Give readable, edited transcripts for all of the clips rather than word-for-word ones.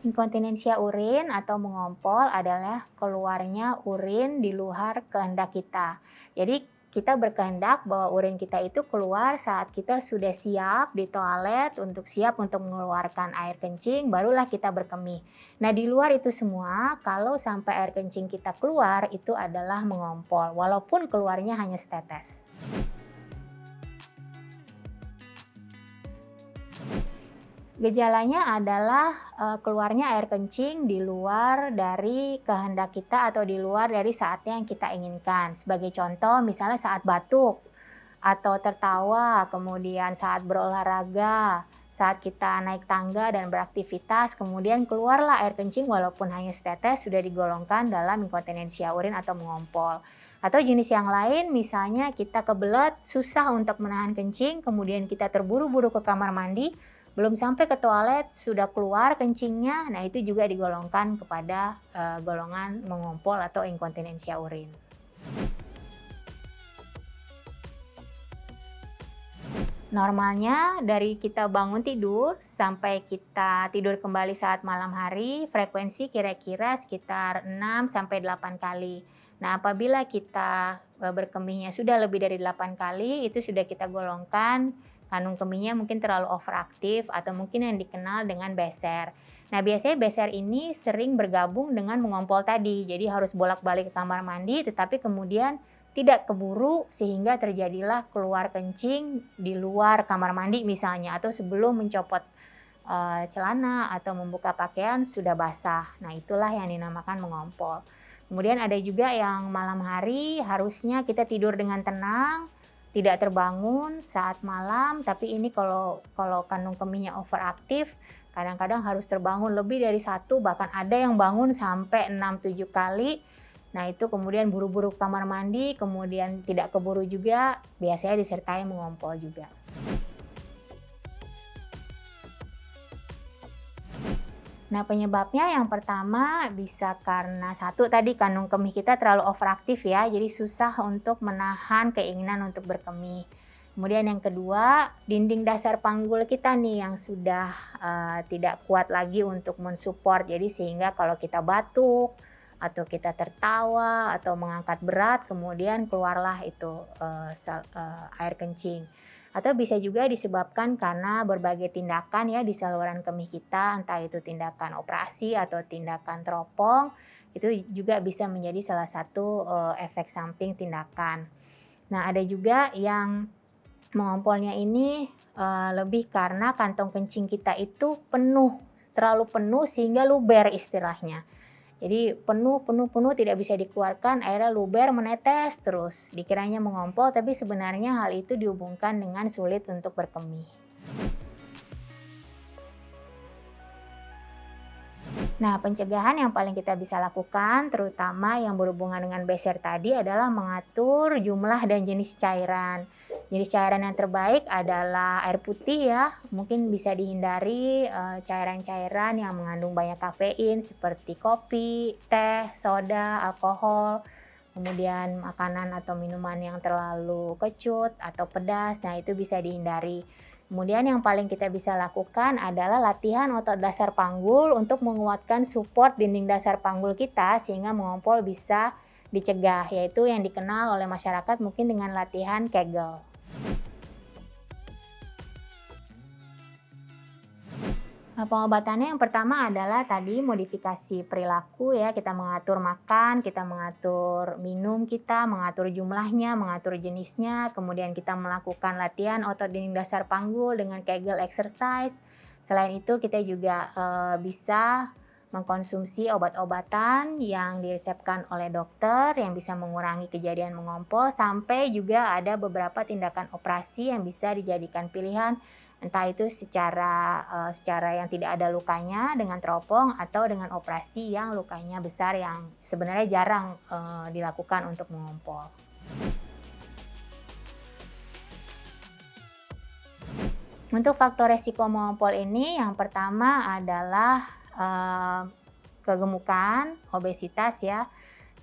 Inkontinensia urin atau mengompol adalah keluarnya urin di luar kehendak kita. Jadi kita berkehendak bahwa urin kita itu keluar saat kita sudah siap di toilet siap untuk mengeluarkan air kencing, barulah kita berkemih. Nah, di luar itu semua, kalau sampai air kencing kita keluar, itu adalah mengompol, walaupun keluarnya hanya setetes. Gejalanya adalah, keluarnya air kencing di luar dari kehendak kita atau di luar dari saatnya yang kita inginkan. Sebagai contoh misalnya saat batuk, atau tertawa, kemudian saat berolahraga, saat kita naik tangga dan beraktivitas, kemudian keluarlah air kencing walaupun hanya setetes sudah digolongkan dalam inkontinensia urin atau mengompol. Atau jenis yang lain misalnya kita kebelet, susah untuk menahan kencing, kemudian kita terburu-buru ke kamar mandi, belum sampai ke toilet sudah keluar kencingnya, nah itu juga digolongkan kepada, golongan mengompol atau inkontinensia urin. Normalnya dari kita bangun tidur sampai kita tidur kembali saat malam hari, frekuensi kira-kira sekitar 6 sampai 8 kali. Nah, apabila kita, berkemihnya sudah lebih dari 8 kali, itu sudah kita golongkan kandung kemihnya mungkin terlalu overaktif atau mungkin yang dikenal dengan beser. Nah, biasanya beser ini sering bergabung dengan mengompol tadi, jadi harus bolak-balik ke kamar mandi, tetapi kemudian tidak keburu sehingga terjadilah keluar kencing di luar kamar mandi misalnya, atau sebelum mencopot, celana atau membuka pakaian sudah basah. Nah, itulah yang dinamakan mengompol. Kemudian ada juga yang malam hari harusnya kita tidur dengan tenang, tidak terbangun saat malam, tapi ini kalau kalau kandung kemihnya overaktif, kadang-kadang harus terbangun lebih dari satu, bahkan ada yang bangun sampai 6 7 kali. Nah, itu kemudian buru-buru ke kamar mandi, kemudian tidak keburu juga, biasanya disertai mengompol juga. Nah, penyebabnya yang pertama bisa karena satu tadi kandung kemih kita terlalu overaktif ya, jadi susah untuk menahan keinginan untuk berkemih. Kemudian yang kedua, dinding dasar panggul kita nih yang sudah, tidak kuat lagi untuk mensupport, jadi sehingga kalau kita batuk, atau kita tertawa, atau mengangkat berat, kemudian keluarlah itu, air kencing. Atau bisa juga disebabkan karena berbagai tindakan ya di saluran kemih kita, entah itu tindakan operasi atau tindakan teropong, itu juga bisa menjadi salah satu, efek samping tindakan. Nah, ada juga yang mengompolnya ini, lebih karena kantong kencing kita itu penuh, terlalu penuh sehingga luber istilahnya. Jadi penuh penuh penuh tidak bisa dikeluarkan, akhirnya luber menetes terus. Dikiranya mengompol, tapi sebenarnya hal itu dihubungkan dengan sulit untuk berkemih. Nah, pencegahan yang paling kita bisa lakukan, terutama yang berhubungan dengan beser tadi adalah mengatur jumlah dan jenis cairan. Jenis cairan yang terbaik adalah air putih ya, mungkin bisa dihindari cairan-cairan yang mengandung banyak kafein seperti kopi, teh, soda, alkohol, kemudian makanan atau minuman yang terlalu kecut atau pedas, nah itu bisa dihindari. Kemudian yang paling kita bisa lakukan adalah latihan otot dasar panggul untuk menguatkan support dinding dasar panggul kita sehingga mengompol bisa dicegah, yaitu yang dikenal oleh masyarakat mungkin dengan latihan Kegel. Nah, pengobatannya yang pertama adalah tadi modifikasi perilaku ya, kita mengatur makan, kita mengatur minum kita, mengatur jumlahnya, mengatur jenisnya, kemudian kita melakukan latihan otot dinding dasar panggul dengan Kegel exercise. Selain itu kita juga bisa mengkonsumsi obat-obatan yang diresepkan oleh dokter yang bisa mengurangi kejadian mengompol, sampai juga ada beberapa tindakan operasi yang bisa dijadikan pilihan. Entah itu secara yang tidak ada lukanya dengan teropong atau dengan operasi yang lukanya besar yang sebenarnya jarang, dilakukan untuk mengompol. Untuk faktor resiko mengompol ini yang pertama adalah, kegemukan, obesitas ya,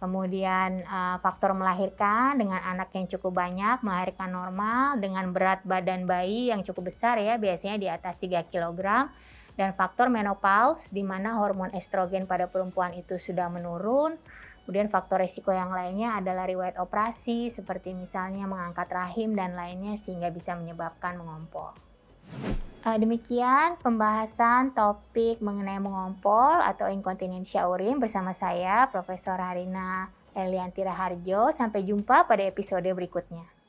kemudian, faktor melahirkan dengan anak yang cukup banyak, melahirkan normal dengan berat badan bayi yang cukup besar ya, biasanya di atas 3 kilogram. Dan faktor menopause, di mana hormon estrogen pada perempuan itu sudah menurun. Kemudian faktor risiko yang lainnya adalah riwayat operasi, seperti misalnya mengangkat rahim dan lainnya sehingga bisa menyebabkan mengompol. Demikian pembahasan topik mengenai mengompol atau inkontinensia urin bersama saya, Profesor Harina Elianti Raharjo. Sampai jumpa pada episode berikutnya.